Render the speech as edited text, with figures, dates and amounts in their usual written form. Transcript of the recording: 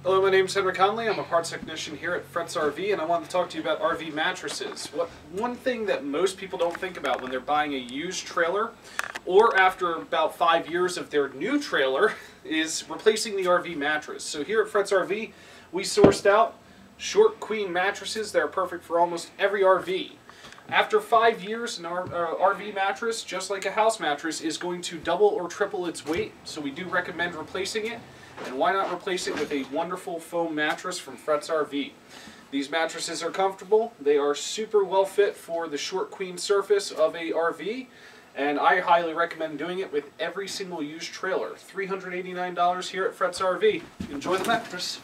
Hello, my name is Henry Conoly. I'm a parts technician here at Fretz RV, and I want to talk to you about RV mattresses. One thing that most people don't think about when they're buying a used trailer, or after about 5 years of their new trailer, is replacing the RV mattress. So here at Fretz RV, we sourced out short queen mattresses that are perfect for almost every RV. After 5 years, an RV mattress, just like a house mattress, is going to double or triple its weight, so we do recommend replacing it. And why not replace it with a wonderful foam mattress from Fretz RV? These mattresses are comfortable, they are super well fit for the short queen surface of a RV, and I highly recommend doing it with every single used trailer. $389 here at Fretz RV. Enjoy the mattress.